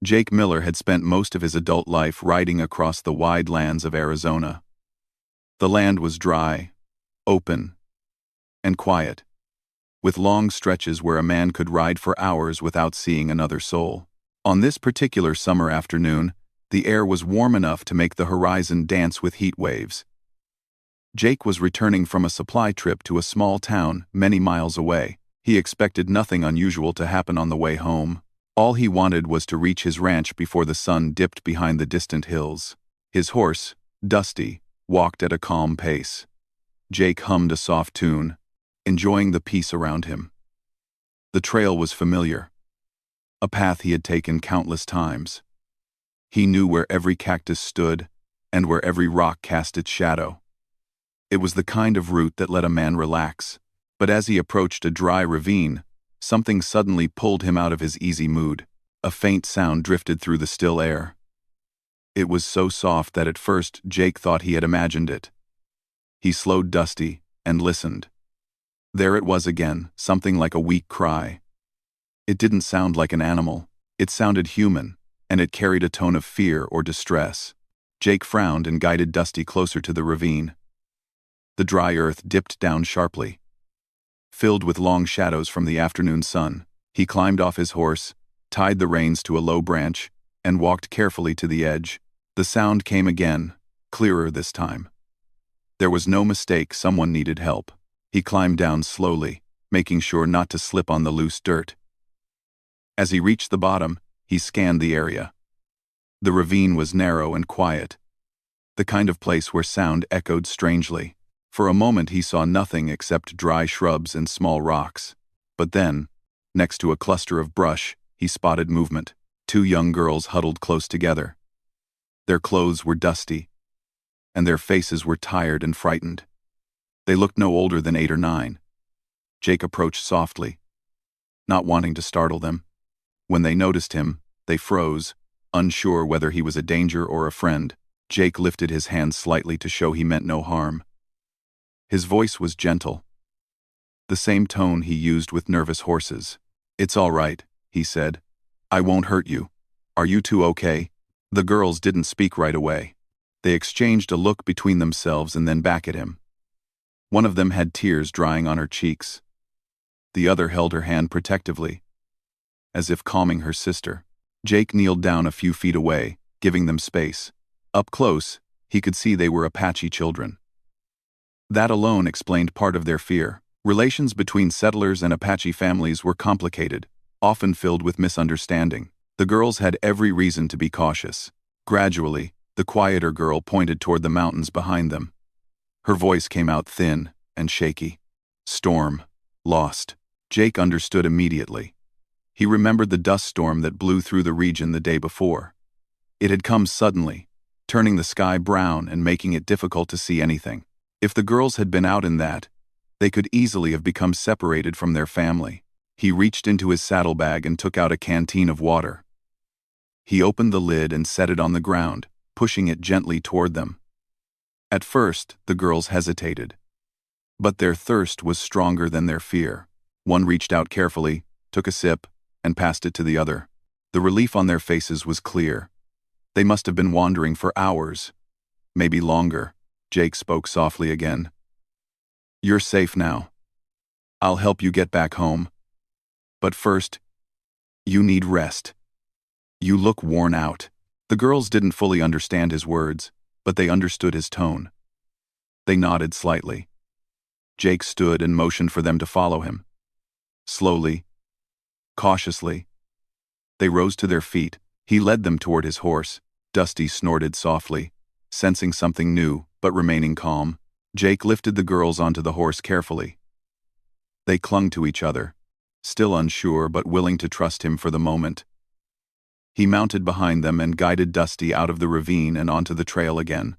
Jake Miller had spent most of his adult life riding across the wide lands of Arizona. The land was dry, open, and quiet, with long stretches where a man could ride for hours without seeing another soul. On this particular summer afternoon, the air was warm enough to make the horizon dance with heat waves. Jake was returning from a supply trip to a small town many miles away. He expected nothing unusual to happen on the way home. All he wanted was to reach his ranch before the sun dipped behind the distant hills. His horse, Dusty, walked at a calm pace. Jake hummed a soft tune, enjoying the peace around him. The trail was familiar, a path he had taken countless times. He knew where every cactus stood and where every rock cast its shadow. It was the kind of route that let a man relax, but as he approached a dry ravine, something suddenly pulled him out of his easy mood. A faint sound drifted through the still air. It was so soft that at first Jake thought he had imagined it. He slowed Dusty and listened. There it was again, something like a weak cry. It didn't sound like an animal. It sounded human, and it carried a tone of fear or distress. Jake frowned and guided Dusty closer to the ravine. The dry earth dipped down sharply. Filled with long shadows from the afternoon sun, he climbed off his horse, tied the reins to a low branch, and walked carefully to the edge. The sound came again, clearer this time. There was no mistake, someone needed help. He climbed down slowly, making sure not to slip on the loose dirt. As he reached the bottom, he scanned the area. The ravine was narrow and quiet, the kind of place where sound echoed strangely. For a moment he saw nothing except dry shrubs and small rocks. But then, next to a cluster of brush, he spotted movement. 2 young girls huddled close together. Their clothes were dusty, and their faces were tired and frightened. They looked no older than 8 or 9. Jake approached softly, not wanting to startle them. When they noticed him, they froze, unsure whether he was a danger or a friend. Jake lifted his hand slightly to show he meant no harm. His voice was gentle, the same tone he used with nervous horses. "It's all right," he said. "I won't hurt you. Are you two okay?" The girls didn't speak right away. They exchanged a look between themselves and then back at him. One of them had tears drying on her cheeks. The other held her hand protectively, as if calming her sister. Jake kneeled down a few feet away, giving them space. Up close, he could see they were Apache children. That alone explained part of their fear. Relations between settlers and Apache families were complicated, often filled with misunderstanding. The girls had every reason to be cautious. Gradually, the quieter girl pointed toward the mountains behind them. Her voice came out thin and shaky. "Storm. Lost." Jake understood immediately. He remembered the dust storm that blew through the region the day before. It had come suddenly, turning the sky brown and making it difficult to see anything. If the girls had been out in that, they could easily have become separated from their family. He reached into his saddlebag and took out a canteen of water. He opened the lid and set it on the ground, pushing it gently toward them. At first, the girls hesitated. But their thirst was stronger than their fear. One reached out carefully, took a sip, and passed it to the other. The relief on their faces was clear. They must have been wandering for hours, maybe longer. Jake spoke softly again. "You're safe now. I'll help you get back home. But first, you need rest. You look worn out." The girls didn't fully understand his words, but they understood his tone. They nodded slightly. Jake stood and motioned for them to follow him. Slowly, cautiously, they rose to their feet. He led them toward his horse. Dusty snorted softly, sensing something new, but remaining calm. Jake lifted the girls onto the horse carefully. They clung to each other, still unsure but willing to trust him for the moment. He mounted behind them and guided Dusty out of the ravine and onto the trail again.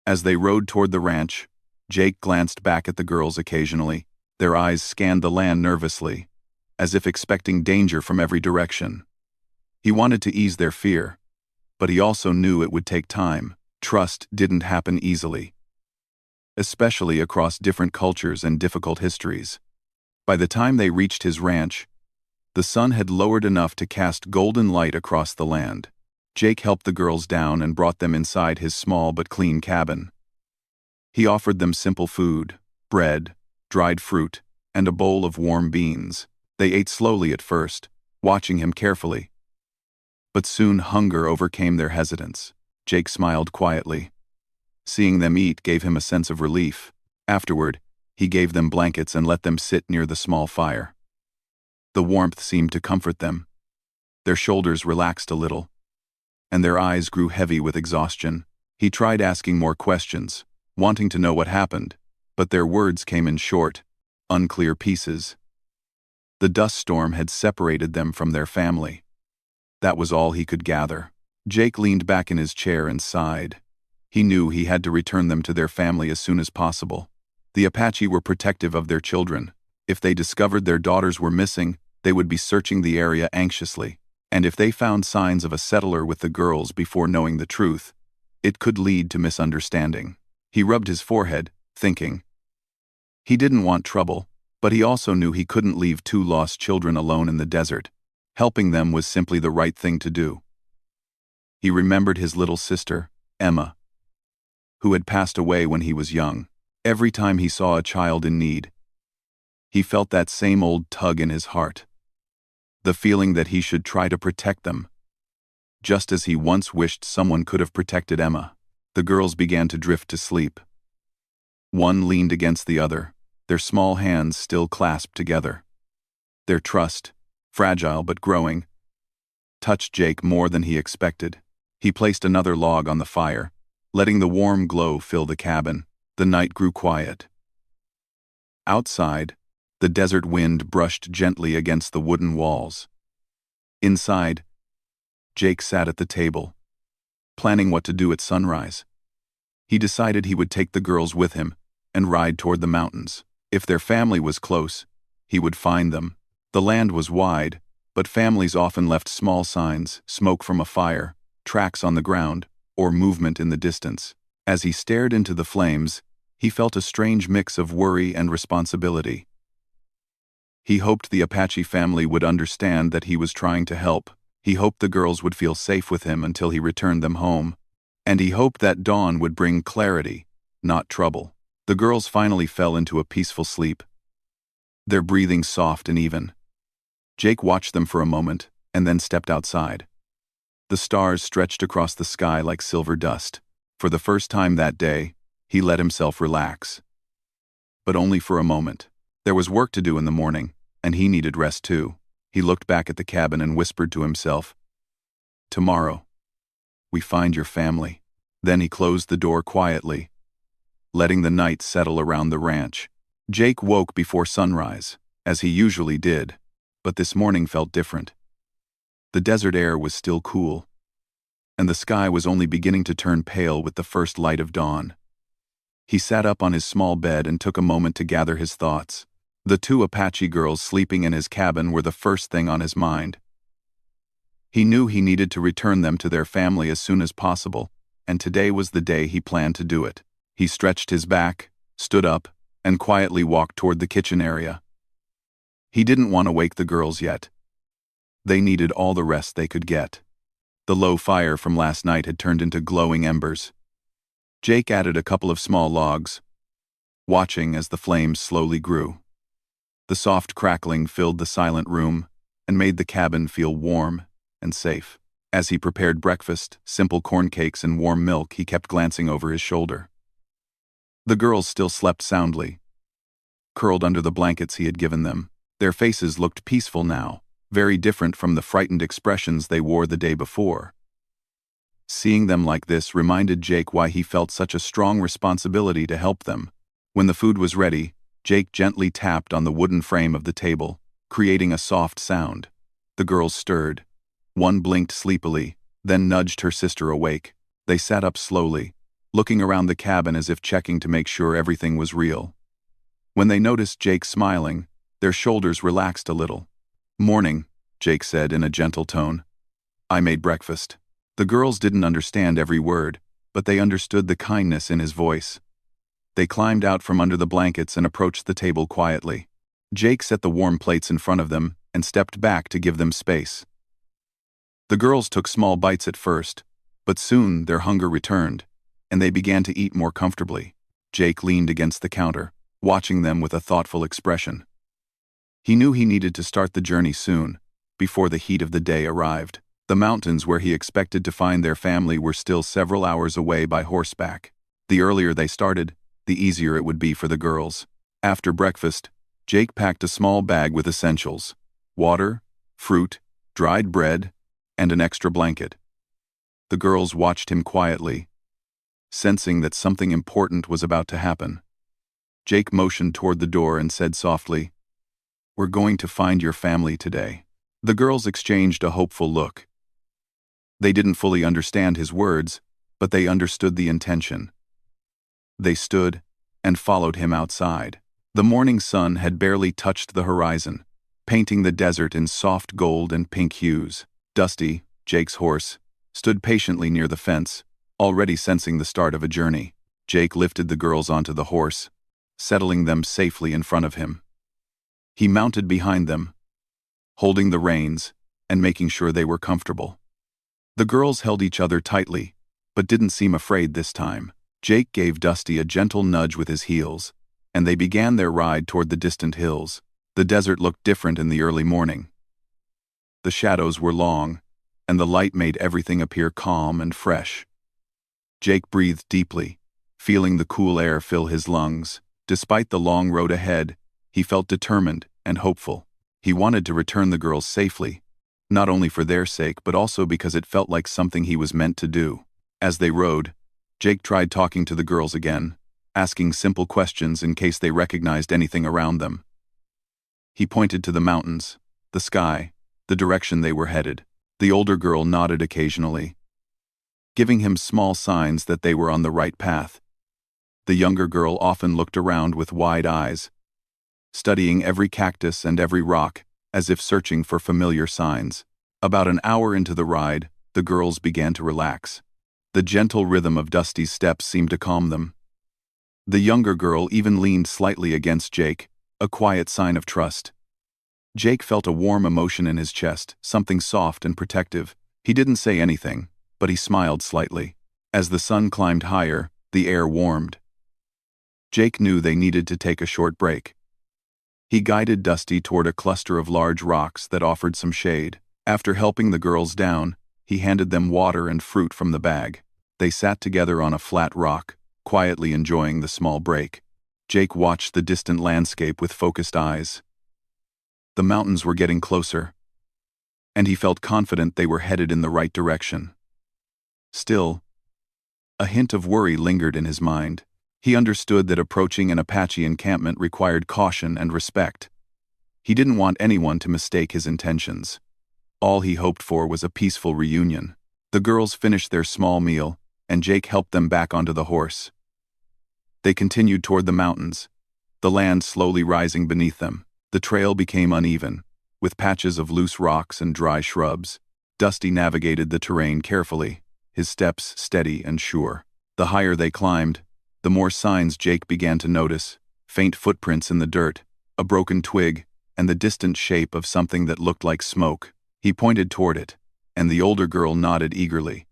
As they rode toward the ranch, Jake glanced back at the girls occasionally. Their eyes scanned the land nervously, as if expecting danger from every direction. He wanted to ease their fear, but he also knew it would take time. Trust didn't happen easily, especially across different cultures and difficult histories. By the time they reached his ranch, The sun had lowered enough to cast golden light across the land. Jake helped the girls down and brought them inside his small but clean cabin. He offered them simple food, bread, dried fruit, and a bowl of warm beans. They ate slowly at first, watching him carefully. But soon hunger overcame their hesitance. Jake smiled quietly. Seeing them eat gave him a sense of relief. Afterward, he gave them blankets and let them sit near the small fire. The warmth seemed to comfort them. Their shoulders relaxed a little, and their eyes grew heavy with exhaustion. He tried asking more questions, wanting to know what happened, but their words came in short, unclear pieces. The dust storm had separated them from their family. That was all he could gather. Jake leaned back in his chair and sighed. He knew he had to return them to their family as soon as possible. The Apache were protective of their children. If they discovered their daughters were missing, they would be searching the area anxiously. And if they found signs of a settler with the girls before knowing the truth, it could lead to misunderstanding. He rubbed his forehead, thinking. He didn't want trouble, but he also knew he couldn't leave two lost children alone in the desert. Helping them was simply the right thing to do. He remembered his little sister, Emma, who had passed away when he was young. Every time he saw a child in need, he felt that same old tug in his heart. The feeling that he should try to protect them, just as he once wished someone could have protected Emma. The girls began to drift to sleep. One leaned against the other, their small hands still clasped together. Their trust, fragile but growing, touched Jake more than he expected. He placed another log on the fire, letting the warm glow fill the cabin. The night grew quiet. Outside, the desert wind brushed gently against the wooden walls. Inside, Jake sat at the table, planning what to do at sunrise. He decided he would take the girls with him and ride toward the mountains. If their family was close, he would find them. The land was wide, but families often left small signs, smoke from a fire, tracks on the ground, or movement in the distance. As he stared into the flames, he felt a strange mix of worry and responsibility. He hoped the Apache family would understand that he was trying to help. He hoped the girls would feel safe with him until he returned them home. And he hoped that dawn would bring clarity, not trouble. The girls finally fell into a peaceful sleep, their breathing soft and even. Jake watched them for a moment, and then stepped outside. The stars stretched across the sky like silver dust. For the first time that day, he let himself relax. But only for a moment. There was work to do in the morning, and he needed rest too. He looked back at the cabin and whispered to himself, "Tomorrow, we find your family." Then he closed the door quietly, letting the night settle around the ranch. Jake woke before sunrise, as he usually did, but this morning felt different. The desert air was still cool, and the sky was only beginning to turn pale with the first light of dawn. He sat up on his small bed and took a moment to gather his thoughts. The two Apache girls sleeping in his cabin were the first thing on his mind. He knew he needed to return them to their family as soon as possible, and today was the day he planned to do it. He stretched his back, stood up, and quietly walked toward the kitchen area. He didn't want to wake the girls yet. They needed all the rest they could get. The low fire from last night had turned into glowing embers. Jake added a couple of small logs, watching as the flames slowly grew. The soft crackling filled the silent room and made the cabin feel warm and safe. As he prepared breakfast, simple corn cakes and warm milk, he kept glancing over his shoulder. The girls still slept soundly, curled under the blankets he had given them. Their faces looked peaceful now, very different from the frightened expressions they wore the day before. Seeing them like this reminded Jake why he felt such a strong responsibility to help them. When the food was ready, Jake gently tapped on the wooden frame of the table, creating a soft sound. The girls stirred. One blinked sleepily, then nudged her sister awake. They sat up slowly, looking around the cabin as if checking to make sure everything was real. When they noticed Jake smiling, their shoulders relaxed a little. "Morning," Jake said in a gentle tone. "I made breakfast." The girls didn't understand every word, but they understood the kindness in his voice. They climbed out from under the blankets and approached the table quietly. Jake set the warm plates in front of them and stepped back to give them space. The girls took small bites at first, but soon their hunger returned, and they began to eat more comfortably. Jake leaned against the counter, watching them with a thoughtful expression. He knew he needed to start the journey soon, before the heat of the day arrived. The mountains where he expected to find their family were still several hours away by horseback. The earlier they started, the easier it would be for the girls. After breakfast, Jake packed a small bag with essentials: water, fruit, dried bread, and an extra blanket. The girls watched him quietly, sensing that something important was about to happen. Jake motioned toward the door and said softly, "We're going to find your family today." The girls exchanged a hopeful look. They didn't fully understand his words, but they understood the intention. They stood and followed him outside. The morning sun had barely touched the horizon, painting the desert in soft gold and pink hues. Dusty, Jake's horse, stood patiently near the fence, already sensing the start of a journey. Jake lifted the girls onto the horse, settling them safely in front of him. He mounted behind them, holding the reins and making sure they were comfortable. The girls held each other tightly, but didn't seem afraid this time. Jake gave Dusty a gentle nudge with his heels, and they began their ride toward the distant hills. The desert looked different in the early morning. The shadows were long, and the light made everything appear calm and fresh. Jake breathed deeply, feeling the cool air fill his lungs. Despite the long road ahead, he felt determined and hopeful. He wanted to return the girls safely, not only for their sake but also because it felt like something he was meant to do. As they rode, Jake tried talking to the girls again, asking simple questions in case they recognized anything around them. He pointed to the mountains, the sky, the direction they were headed. The older girl nodded occasionally, giving him small signs that they were on the right path. The younger girl often looked around with wide eyes, studying every cactus and every rock, as if searching for familiar signs. About an hour into the ride, the girls began to relax. The gentle rhythm of Dusty's steps seemed to calm them. The younger girl even leaned slightly against Jake, a quiet sign of trust. Jake felt a warm emotion in his chest, something soft and protective. He didn't say anything, but he smiled slightly. As the sun climbed higher, the air warmed. Jake knew they needed to take a short break. He guided Dusty toward a cluster of large rocks that offered some shade. After helping the girls down, he handed them water and fruit from the bag. They sat together on a flat rock, quietly enjoying the small break. Jake watched the distant landscape with focused eyes. The mountains were getting closer, and he felt confident they were headed in the right direction. Still, a hint of worry lingered in his mind. He understood that approaching an Apache encampment required caution and respect. He didn't want anyone to mistake his intentions. All he hoped for was a peaceful reunion. The girls finished their small meal, and Jake helped them back onto the horse. They continued toward the mountains, the land slowly rising beneath them. The trail became uneven, with patches of loose rocks and dry shrubs. Dusty navigated the terrain carefully, his steps steady and sure. The higher they climbed, the more signs Jake began to notice: faint footprints in the dirt, a broken twig, and the distant shape of something that looked like smoke. He pointed toward it, and the older girl nodded eagerly.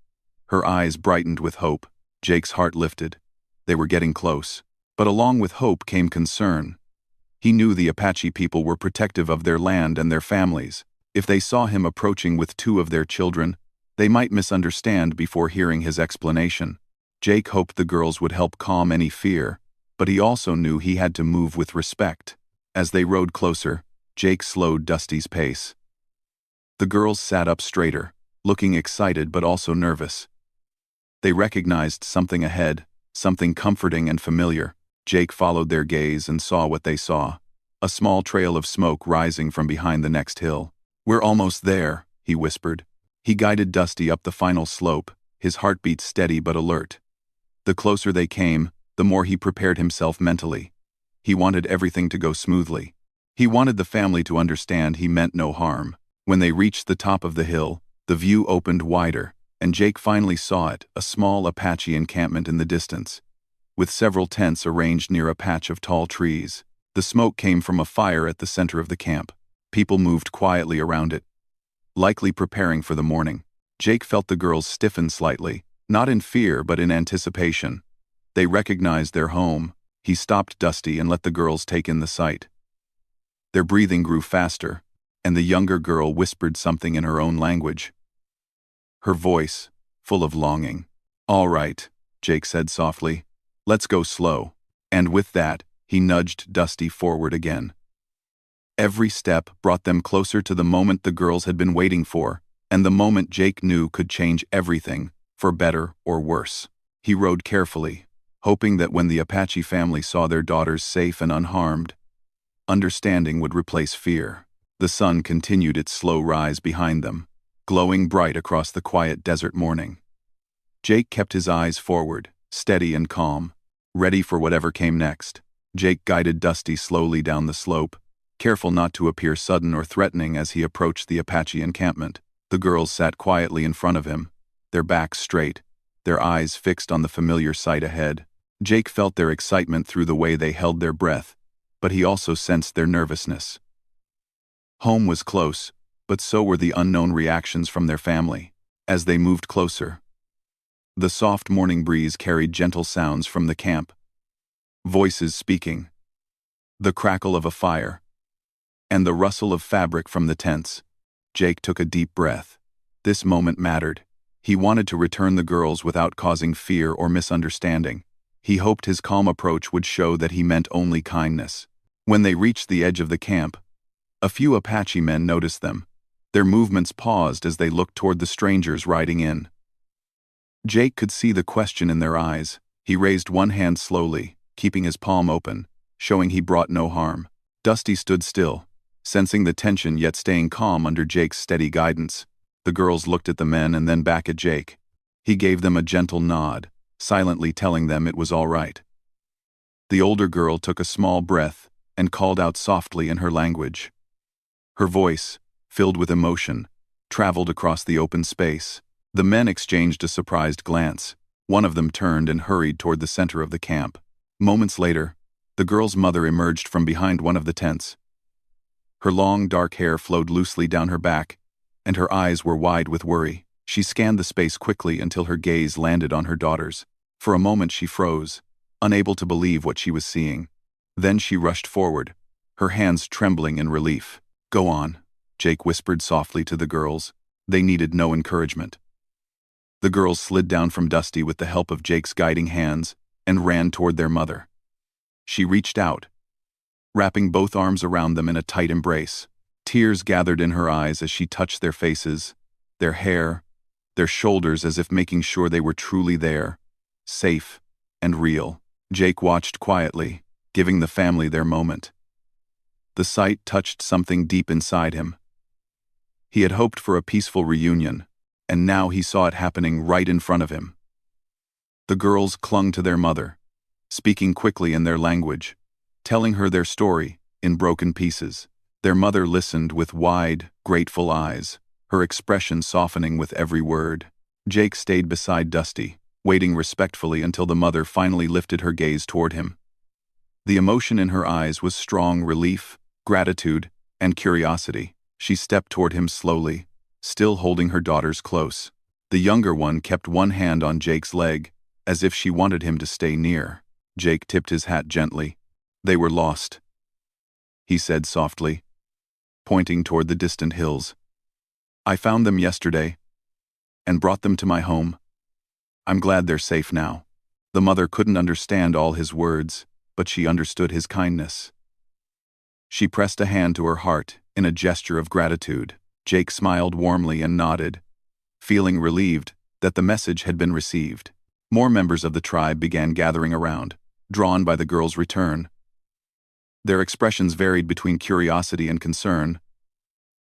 Her eyes brightened with hope. Jake's heart lifted. They were getting close. But along with hope came concern. He knew the Apache people were protective of their land and their families. If they saw him approaching with 2 of their children, they might misunderstand before hearing his explanation. Jake hoped the girls would help calm any fear, but he also knew he had to move with respect. As they rode closer, Jake slowed Dusty's pace. The girls sat up straighter, looking excited but also nervous. They recognized something ahead, something comforting and familiar. Jake followed their gaze and saw what they saw: a small trail of smoke rising from behind the next hill. "We're almost there," he whispered. He guided Dusty up the final slope, his heartbeat steady but alert. The closer they came, the more he prepared himself mentally. He wanted everything to go smoothly. He wanted the family to understand he meant no harm. When they reached the top of the hill, the view opened wider, and Jake finally saw it: a small Apache encampment in the distance, with several tents arranged near a patch of tall trees. The smoke came from a fire at the center of the camp. People moved quietly around it, likely preparing for the morning. Jake felt the girls stiffen slightly, not in fear but in anticipation. They recognized their home. He stopped Dusty and let the girls take in the sight. Their breathing grew faster, and the younger girl whispered something in her own language. Her voice, full of longing. "All right," Jake said softly. "Let's go slow." And with that, he nudged Dusty forward again. Every step brought them closer to the moment the girls had been waiting for, and the moment Jake knew could change everything, for better or worse. He rode carefully, hoping that when the Apache family saw their daughters safe and unharmed, understanding would replace fear. The sun continued its slow rise behind them, glowing bright across the quiet desert morning. Jake kept his eyes forward, steady and calm, ready for whatever came next. Jake guided Dusty slowly down the slope, careful not to appear sudden or threatening as he approached the Apache encampment. The girls sat quietly in front of him, their backs straight, their eyes fixed on the familiar sight ahead. Jake felt their excitement through the way they held their breath, but he also sensed their nervousness. Home was close, but so were the unknown reactions from their family. As they moved closer, the soft morning breeze carried gentle sounds from the camp. Voices speaking, the crackle of a fire, and the rustle of fabric from the tents. Jake took a deep breath. This moment mattered. He wanted to return the girls without causing fear or misunderstanding. He hoped his calm approach would show that he meant only kindness. When they reached the edge of the camp, a few Apache men noticed them. Their movements paused as they looked toward the strangers riding in. Jake could see the question in their eyes. He raised one hand slowly, keeping his palm open, showing he brought no harm. Dusty stood still, sensing the tension yet staying calm under Jake's steady guidance. The girls looked at the men and then back at Jake. He gave them a gentle nod, silently telling them it was all right. The older girl took a small breath and called out softly in her language. Her voice, filled with emotion, traveled across the open space. The men exchanged a surprised glance. One of them turned and hurried toward the center of the camp. Moments later, the girl's mother emerged from behind one of the tents. Her long, dark hair flowed loosely down her back, and her eyes were wide with worry. She scanned the space quickly until her gaze landed on her daughters. For a moment she froze, unable to believe what she was seeing. Then she rushed forward, her hands trembling in relief. "Go on," Jake whispered softly to the girls. They needed no encouragement. The girls slid down from Dusty with the help of Jake's guiding hands and ran toward their mother. She reached out, wrapping both arms around them in a tight embrace. Tears gathered in her eyes as she touched their faces, their hair, their shoulders, as if making sure they were truly there, safe and real. Jake watched quietly, giving the family their moment. The sight touched something deep inside him. He had hoped for a peaceful reunion, and now he saw it happening right in front of him. The girls clung to their mother, speaking quickly in their language, telling her their story in broken pieces. Their mother listened with wide, grateful eyes, her expression softening with every word. Jake stayed beside Dusty, waiting respectfully until the mother finally lifted her gaze toward him. The emotion in her eyes was strong relief, gratitude, and curiosity. She stepped toward him slowly, still holding her daughters close. The younger one kept one hand on Jake's leg, as if she wanted him to stay near. Jake tipped his hat gently. "They were lost," he said softly, pointing toward the distant hills. "I found them yesterday and brought them to my home. I'm glad they're safe now." The mother couldn't understand all his words, but she understood his kindness. She pressed a hand to her heart in a gesture of gratitude. Jake smiled warmly and nodded, feeling relieved that the message had been received. More members of the tribe began gathering around, drawn by the girls' return. Their expressions varied between curiosity and concern,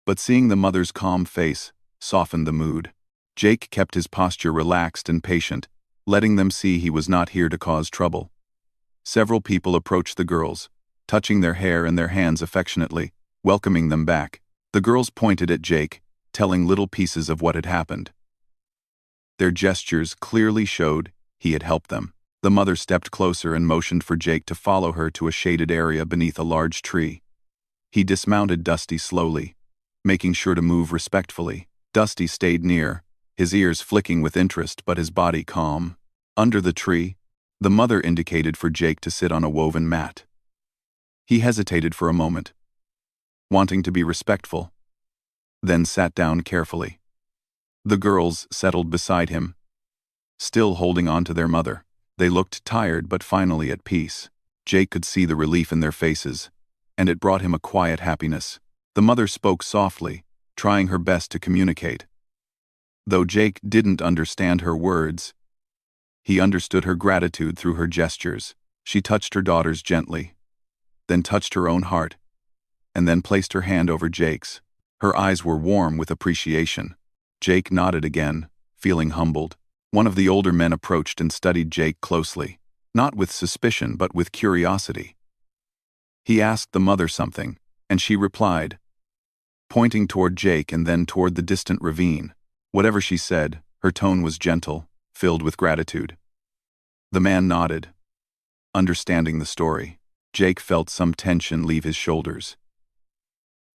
but seeing the mother's calm face softened the mood. Jake kept his posture relaxed and patient, letting them see he was not here to cause trouble. Several people approached the girls, touching their hair and their hands affectionately, welcoming them back. The girls pointed at Jake, telling little pieces of what had happened. Their gestures clearly showed he had helped them. The mother stepped closer and motioned for Jake to follow her to a shaded area beneath a large tree. He dismounted Dusty slowly, making sure to move respectfully. Dusty stayed near, his ears flicking with interest but his body calm. Under the tree, the mother indicated for Jake to sit on a woven mat. He hesitated for a moment, wanting to be respectful, then sat down carefully. The girls settled beside him, still holding on to their mother. They looked tired but finally at peace. Jake could see the relief in their faces, and it brought him a quiet happiness. The mother spoke softly, trying her best to communicate. Though Jake didn't understand her words, he understood her gratitude through her gestures. She touched her daughters gently, then touched her own heart, and then placed her hand over Jake's. Her eyes were warm with appreciation. Jake nodded again, feeling humbled. One of the older men approached and studied Jake closely, not with suspicion but with curiosity. He asked the mother something, and she replied, pointing toward Jake and then toward the distant ravine. Whatever she said, her tone was gentle, filled with gratitude. The man nodded, understanding the story. Jake felt some tension leave his shoulders.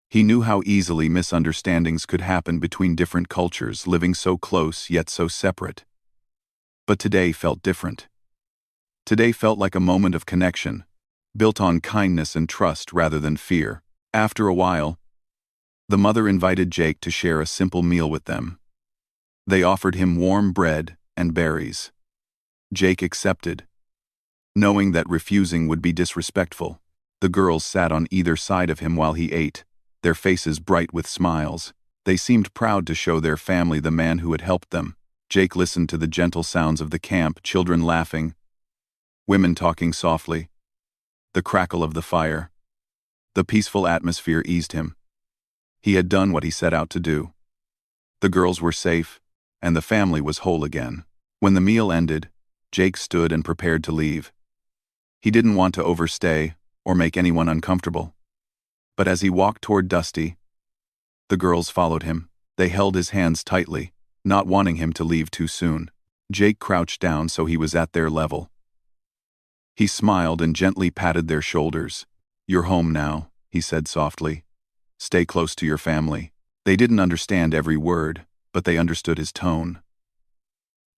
He knew how easily misunderstandings could happen between different cultures living so close yet so separate. But today felt different. Today felt like a moment of connection, built on kindness and trust rather than fear. After a while, the mother invited Jake to share a simple meal with them. They offered him warm bread and berries. Jake accepted, knowing that refusing would be disrespectful. The girls sat on either side of him while he ate, their faces bright with smiles. They seemed proud to show their family the man who had helped them. Jake listened to the gentle sounds of the camp, children laughing, women talking softly, the crackle of the fire. The peaceful atmosphere eased him. He had done what he set out to do. The girls were safe, and the family was whole again. When the meal ended, Jake stood and prepared to leave. He didn't want to overstay or make anyone uncomfortable. But as he walked toward Dusty, the girls followed him. They held his hands tightly, not wanting him to leave too soon. Jake crouched down so he was at their level. He smiled and gently patted their shoulders. "You're home now," he said softly. "Stay close to your family." They didn't understand every word, but they understood his tone.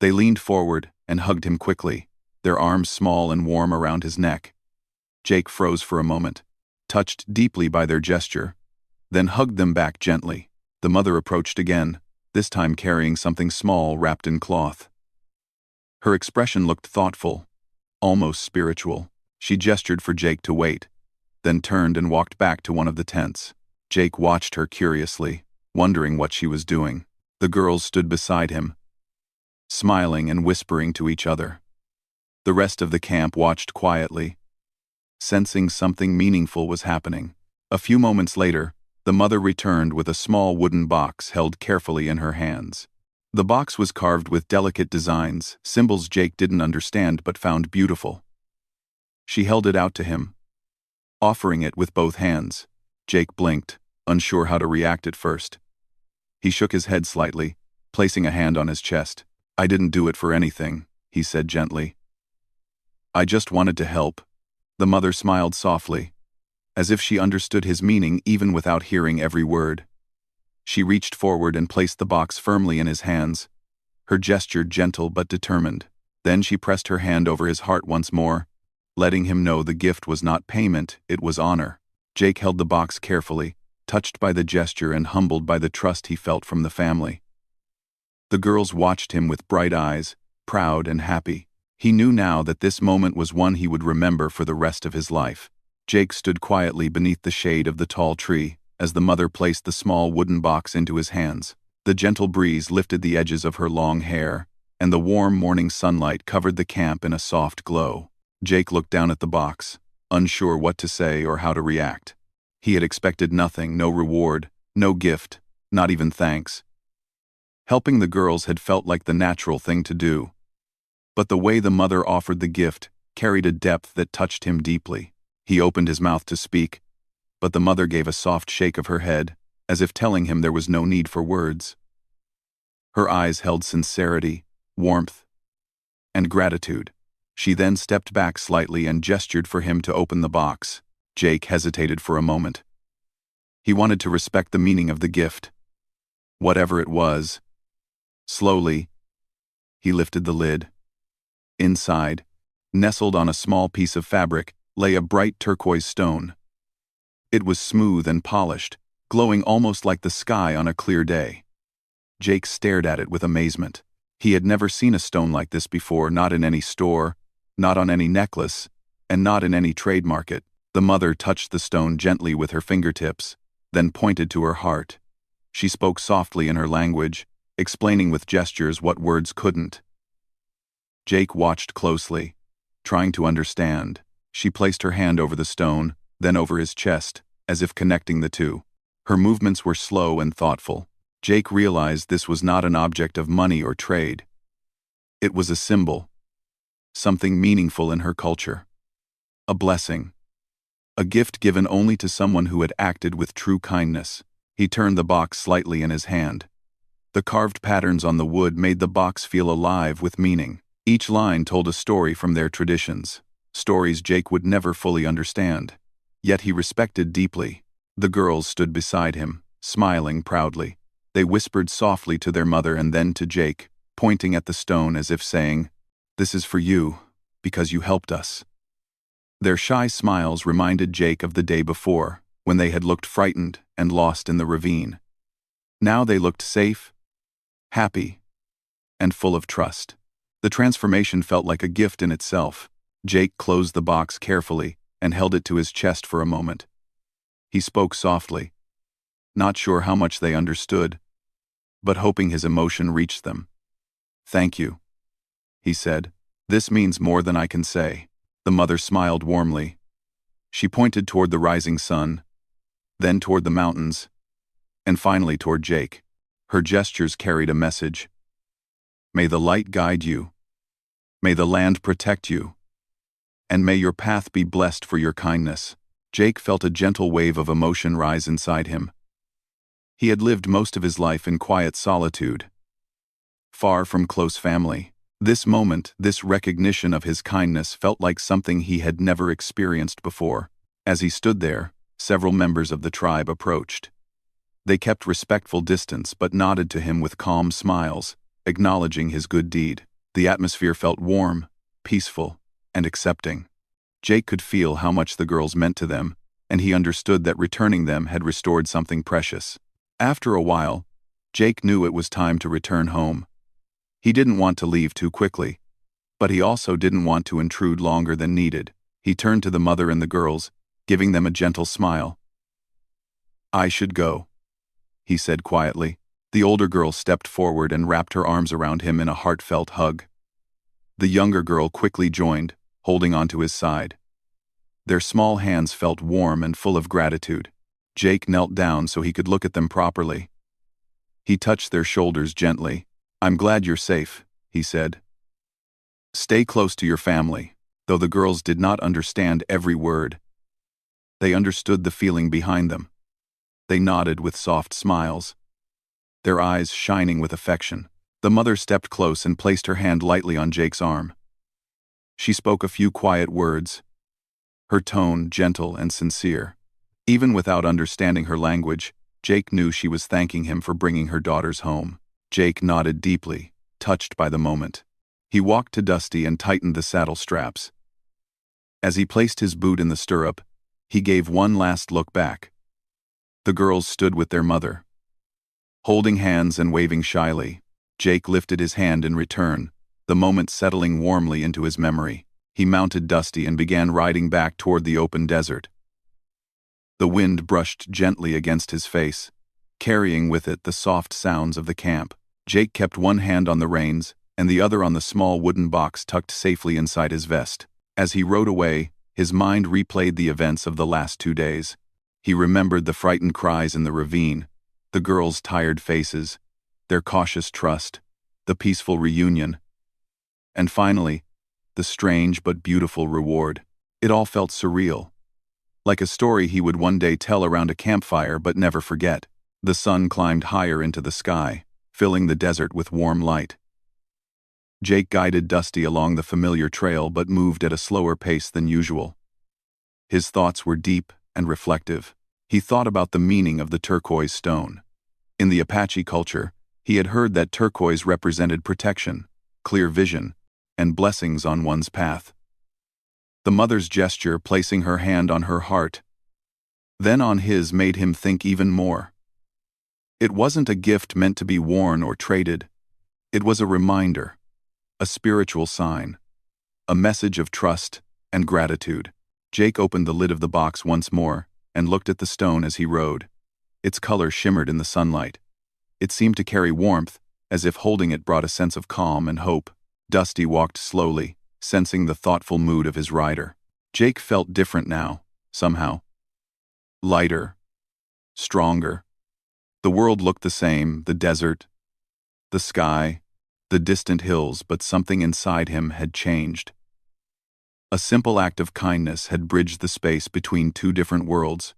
They leaned forward and hugged him quickly, their arms small and warm around his neck. Jake froze for a moment, touched deeply by their gesture, then hugged them back gently. The mother approached again, this time carrying something small wrapped in cloth. Her expression looked thoughtful, almost spiritual. She gestured for Jake to wait, then turned and walked back to one of the tents. Jake watched her curiously, wondering what she was doing. The girls stood beside him, smiling and whispering to each other. The rest of the camp watched quietly, sensing something meaningful was happening. A few moments later, the mother returned with a small wooden box held carefully in her hands. The box was carved with delicate designs, symbols Jake didn't understand but found beautiful. She held it out to him, offering it with both hands. Jake blinked, unsure how to react at first. He shook his head slightly, placing a hand on his chest. "I didn't do it for anything," he said gently. "I just wanted to help." The mother smiled softly, as if she understood his meaning even without hearing every word. She reached forward and placed the box firmly in his hands, her gesture gentle but determined. Then she pressed her hand over his heart once more, letting him know the gift was not payment, it was honor. Jake held the box carefully, touched by the gesture and humbled by the trust he felt from the family. The girls watched him with bright eyes, proud and happy. He knew now that this moment was one he would remember for the rest of his life. Jake stood quietly beneath the shade of the tall tree, as the mother placed the small wooden box into his hands. The gentle breeze lifted the edges of her long hair, and the warm morning sunlight covered the camp in a soft glow. Jake looked down at the box, unsure what to say or how to react. He had expected nothing, no reward, no gift, not even thanks. Helping the girls had felt like the natural thing to do. But the way the mother offered the gift carried a depth that touched him deeply. He opened his mouth to speak, but the mother gave a soft shake of her head, as if telling him there was no need for words. Her eyes held sincerity, warmth, and gratitude. She then stepped back slightly and gestured for him to open the box. Jake hesitated for a moment, He wanted to respect the meaning of the gift, whatever it was. Slowly, he lifted the lid. Inside, nestled on a small piece of fabric, lay a bright turquoise stone. It was smooth and polished, glowing almost like the sky on a clear day. Jake stared at it with amazement. He had never seen a stone like this before, not in any store, not on any necklace, and not in any trade market. The mother touched the stone gently with her fingertips, then pointed to her heart. She spoke softly in her language, explaining with gestures what words couldn't. Jake watched closely, trying to understand. She placed her hand over the stone, then over his chest, as if connecting the two. Her movements were slow and thoughtful. Jake realized this was not an object of money or trade. It was a symbol, something meaningful in her culture. A blessing. A gift given only to someone who had acted with true kindness. He turned the box slightly in his hand. The carved patterns on the wood made the box feel alive with meaning. Each line told a story from their traditions, stories Jake would never fully understand. Yet he respected deeply. The girls stood beside him, smiling proudly. They whispered softly to their mother and then to Jake, pointing at the stone as if saying, "This is for you, because you helped us." Their shy smiles reminded Jake of the day before, when they had looked frightened and lost in the ravine. Now they looked safe, happy, and full of trust. The transformation felt like a gift in itself. Jake closed the box carefully and held it to his chest for a moment. He spoke softly, not sure how much they understood, but hoping his emotion reached them. "Thank you," he said. "This means more than I can say." The mother smiled warmly. She pointed toward the rising sun, then toward the mountains, and finally toward Jake. Her gestures carried a message. May the light guide you. May the land protect you. And may your path be blessed for your kindness. Jake felt a gentle wave of emotion rise inside him. He had lived most of his life in quiet solitude, far from close family. This moment, this recognition of his kindness felt like something he had never experienced before. As he stood there, several members of the tribe approached. They kept respectful distance but nodded to him with calm smiles, acknowledging his good deed. The atmosphere felt warm, peaceful, and accepting. Jake could feel how much the girls meant to them, and he understood that returning them had restored something precious. After a while, Jake knew it was time to return home. He didn't want to leave too quickly, but he also didn't want to intrude longer than needed. He turned to the mother and the girls, giving them a gentle smile. "I should go," he said quietly. The older girl stepped forward and wrapped her arms around him in a heartfelt hug. The younger girl quickly joined, holding onto his side. Their small hands felt warm and full of gratitude. Jake knelt down so he could look at them properly. He touched their shoulders gently. "I'm glad you're safe," he said. "Stay close to your family." Though the girls did not understand every word, they understood the feeling behind them. They nodded with soft smiles, their eyes shining with affection. The mother stepped close and placed her hand lightly on Jake's arm. She spoke a few quiet words, her tone gentle and sincere. Even without understanding her language, Jake knew she was thanking him for bringing her daughters home. Jake nodded deeply, touched by the moment. He walked to Dusty and tightened the saddle straps. As he placed his boot in the stirrup, he gave one last look back. The girls stood with their mother, holding hands and waving shyly. Jake lifted his hand in return, the moment settling warmly into his memory. He mounted Dusty and began riding back toward the open desert. The wind brushed gently against his face, carrying with it the soft sounds of the camp. Jake kept one hand on the reins and the other on the small wooden box tucked safely inside his vest. As he rode away, his mind replayed the events of the last 2 days. He remembered the frightened cries in the ravine, the girls' tired faces, their cautious trust, the peaceful reunion, and finally, the strange but beautiful reward. It all felt surreal, like a story he would one day tell around a campfire but never forget. The sun climbed higher into the sky, filling the desert with warm light. Jake guided Dusty along the familiar trail but moved at a slower pace than usual. His thoughts were deep and reflective. He thought about the meaning of the turquoise stone. In the Apache culture, he had heard that turquoise represented protection, clear vision, and blessings on one's path. The mother's gesture, placing her hand on her heart, then on his, made him think even more. It wasn't a gift meant to be worn or traded. It was a reminder, a spiritual sign, a message of trust and gratitude. Jake opened the lid of the box once more and looked at the stone as he rode. Its color shimmered in the sunlight. It seemed to carry warmth, as if holding it brought a sense of calm and hope. Dusty walked slowly, sensing the thoughtful mood of his rider. Jake felt different now, somehow. Lighter. Stronger. The world looked the same, the desert, the sky, the distant hills, but something inside him had changed. A simple act of kindness had bridged the space between two different worlds,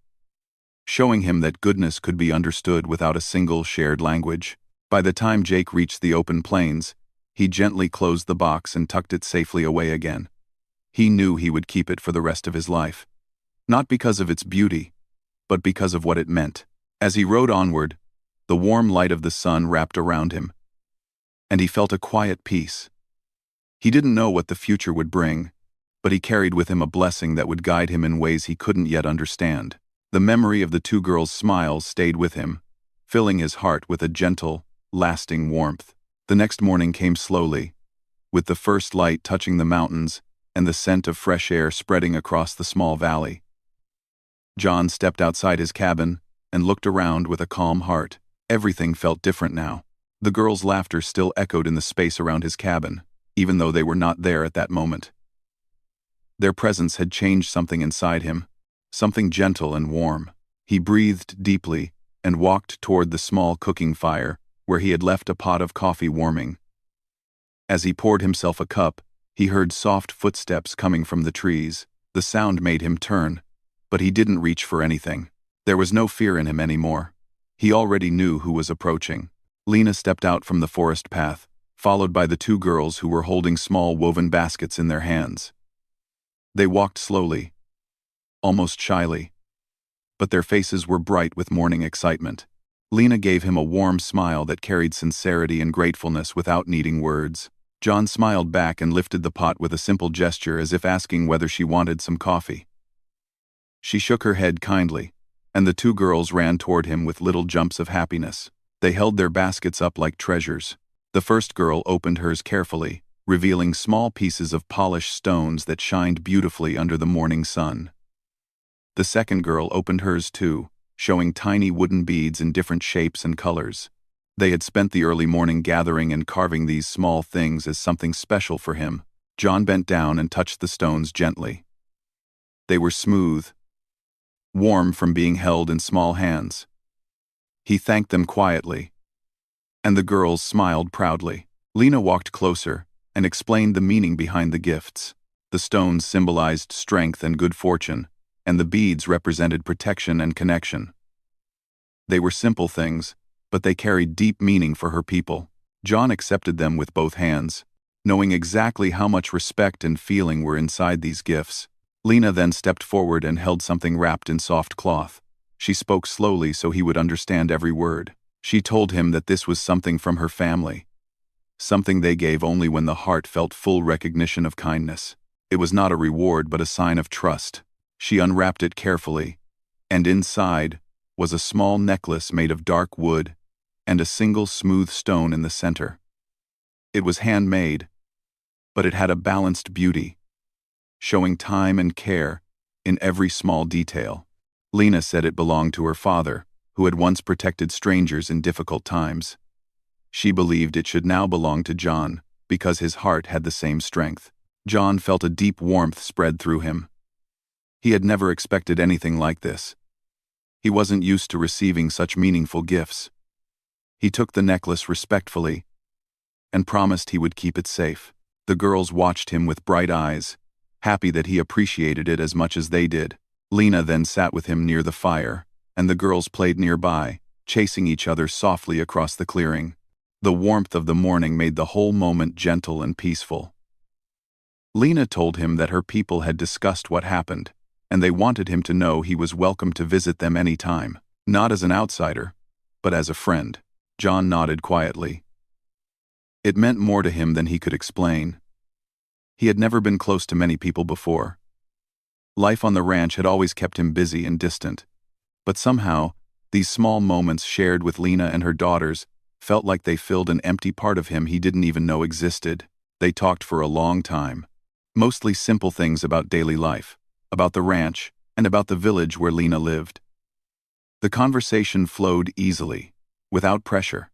showing him that goodness could be understood without a single shared language. By the time Jake reached the open plains, he gently closed the box and tucked it safely away again. He knew he would keep it for the rest of his life. Not because of its beauty, but because of what it meant. As he rode onward, the warm light of the sun wrapped around him, and he felt a quiet peace. He didn't know what the future would bring, but he carried with him a blessing that would guide him in ways he couldn't yet understand. The memory of the two girls' smiles stayed with him, filling his heart with a gentle, lasting warmth. The next morning came slowly, with the first light touching the mountains and the scent of fresh air spreading across the small valley. John stepped outside his cabin and looked around with a calm heart. Everything felt different now. The girls' laughter still echoed in the space around his cabin, even though they were not there at that moment. Their presence had changed something inside him, something gentle and warm. He breathed deeply and walked toward the small cooking fire, where he had left a pot of coffee warming. As he poured himself a cup, he heard soft footsteps coming from the trees. The sound made him turn, but he didn't reach for anything. There was no fear in him anymore. He already knew who was approaching. Lena stepped out from the forest path, followed by the two girls who were holding small woven baskets in their hands. They walked slowly, almost shyly, but their faces were bright with morning excitement. Lena gave him a warm smile that carried sincerity and gratefulness without needing words. John smiled back and lifted the pot with a simple gesture, as if asking whether she wanted some coffee. She shook her head kindly, and the two girls ran toward him with little jumps of happiness. They held their baskets up like treasures. The first girl opened hers carefully, revealing small pieces of polished stones that shined beautifully under the morning sun. The second girl opened hers too, showing tiny wooden beads in different shapes and colors. They had spent the early morning gathering and carving these small things as something special for him. John bent down and touched the stones gently. They were smooth, warm from being held in small hands. He thanked them quietly, and the girls smiled proudly. Lena walked closer and explained the meaning behind the gifts. The stones symbolized strength and good fortune, and the beads represented protection and connection. They were simple things, but they carried deep meaning for her people. John accepted them with both hands, knowing exactly how much respect and feeling were inside these gifts. Lena then stepped forward and held something wrapped in soft cloth. She spoke slowly so he would understand every word. She told him that this was something from her family, something they gave only when the heart felt full recognition of kindness. It was not a reward but a sign of trust. She unwrapped it carefully, and inside was a small necklace made of dark wood and a single smooth stone in the center. It was handmade, but it had a balanced beauty, showing time and care in every small detail. Lena said it belonged to her father, who had once protected strangers in difficult times. She believed it should now belong to John, because his heart had the same strength. John felt a deep warmth spread through him. He had never expected anything like this. He wasn't used to receiving such meaningful gifts. He took the necklace respectfully and promised he would keep it safe. The girls watched him with bright eyes, happy that he appreciated it as much as they did. Lena then sat with him near the fire, and the girls played nearby, chasing each other softly across the clearing. The warmth of the morning made the whole moment gentle and peaceful. Lena told him that her people had discussed what happened, and they wanted him to know he was welcome to visit them any time. Not as an outsider, but as a friend. John nodded quietly. It meant more to him than he could explain. He had never been close to many people before. Life on the ranch had always kept him busy and distant. But somehow, these small moments shared with Lena and her daughters felt like they filled an empty part of him he didn't even know existed. They talked for a long time. Mostly simple things about daily life, about the ranch, and about the village where Lena lived. The conversation flowed easily, without pressure.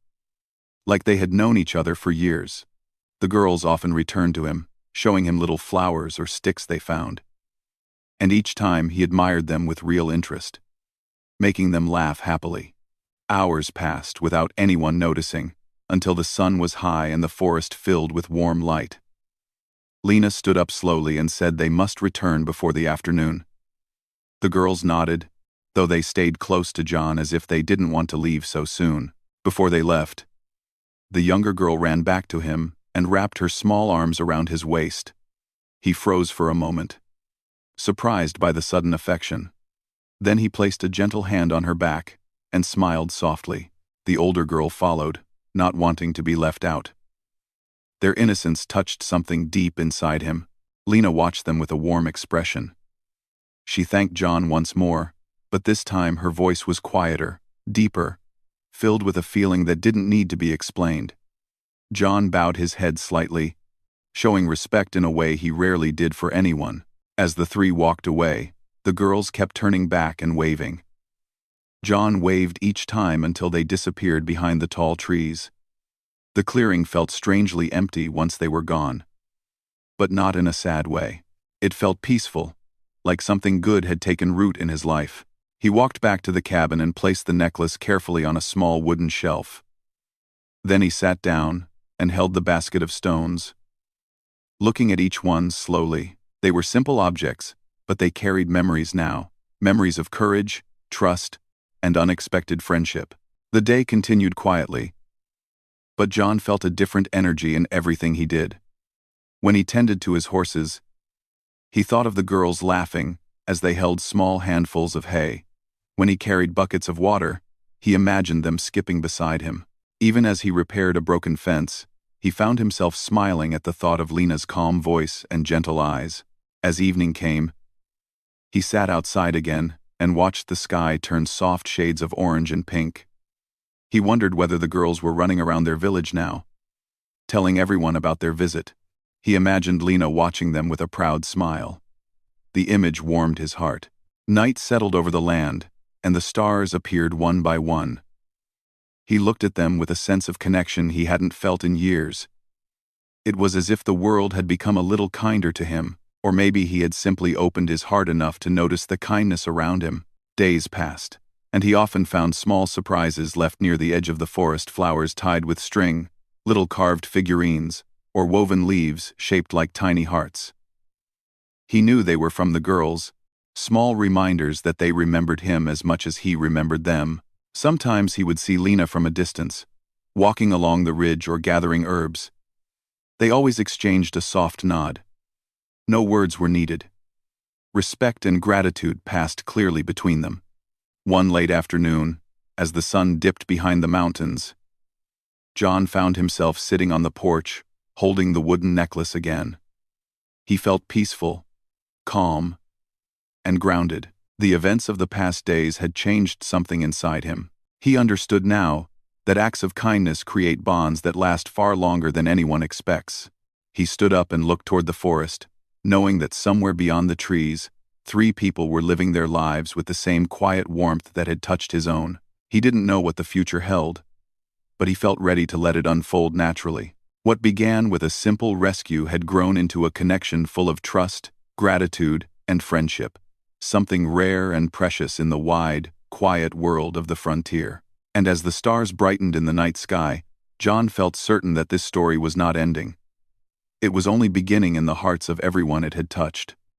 Like they had known each other for years. The girls often returned to him, showing him little flowers or sticks they found. And each time he admired them with real interest, making them laugh happily. Hours passed without anyone noticing, until the sun was high and the forest filled with warm light. Lena stood up slowly and said they must return before the afternoon. The girls nodded, though they stayed close to John as if they didn't want to leave so soon. Before they left, the younger girl ran back to him and wrapped her small arms around his waist. He froze for a moment, surprised by the sudden affection. Then he placed a gentle hand on her back and smiled softly. The older girl followed, not wanting to be left out. Their innocence touched something deep inside him. Lena watched them with a warm expression. She thanked John once more, but this time her voice was quieter, deeper, filled with a feeling that didn't need to be explained. John bowed his head slightly, showing respect in a way he rarely did for anyone. As the three walked away, the girls kept turning back and waving. John waved each time until they disappeared behind the tall trees. The clearing felt strangely empty once they were gone. But not in a sad way. It felt peaceful, like something good had taken root in his life. He walked back to the cabin and placed the necklace carefully on a small wooden shelf. Then he sat down and held the basket of stones. Looking at each one slowly, they were simple objects, but they carried memories now. Memories of courage, trust, and unexpected friendship. The day continued quietly, but John felt a different energy in everything he did. When he tended to his horses, he thought of the girls laughing as they held small handfuls of hay. When he carried buckets of water, he imagined them skipping beside him. Even as he repaired a broken fence, he found himself smiling at the thought of Lena's calm voice and gentle eyes. As evening came, he sat outside again and watched the sky turn soft shades of orange and pink. He wondered whether the girls were running around their village now, telling everyone about their visit. He imagined Lena watching them with a proud smile. The image warmed his heart. Night settled over the land, and the stars appeared one by one. He looked at them with a sense of connection he hadn't felt in years. It was as if the world had become a little kinder to him, or maybe he had simply opened his heart enough to notice the kindness around him. Days passed, and he often found small surprises left near the edge of the forest, flowers tied with string, little carved figurines, or woven leaves shaped like tiny hearts. He knew they were from the girls, small reminders that they remembered him as much as he remembered them. Sometimes he would see Lena from a distance, walking along the ridge or gathering herbs. They always exchanged a soft nod. No words were needed. Respect and gratitude passed clearly between them. One late afternoon, as the sun dipped behind the mountains, John found himself sitting on the porch, holding the wooden necklace again. He felt peaceful, calm, and grounded. The events of the past days had changed something inside him. He understood now that acts of kindness create bonds that last far longer than anyone expects. He stood up and looked toward the forest, knowing that somewhere beyond the trees, 3 people were living their lives with the same quiet warmth that had touched his own. He didn't know what the future held, but he felt ready to let it unfold naturally. What began with a simple rescue had grown into a connection full of trust, gratitude, and friendship. Something rare and precious in the wide, quiet world of the frontier. And as the stars brightened in the night sky, John felt certain that this story was not ending. It was only beginning in the hearts of everyone it had touched.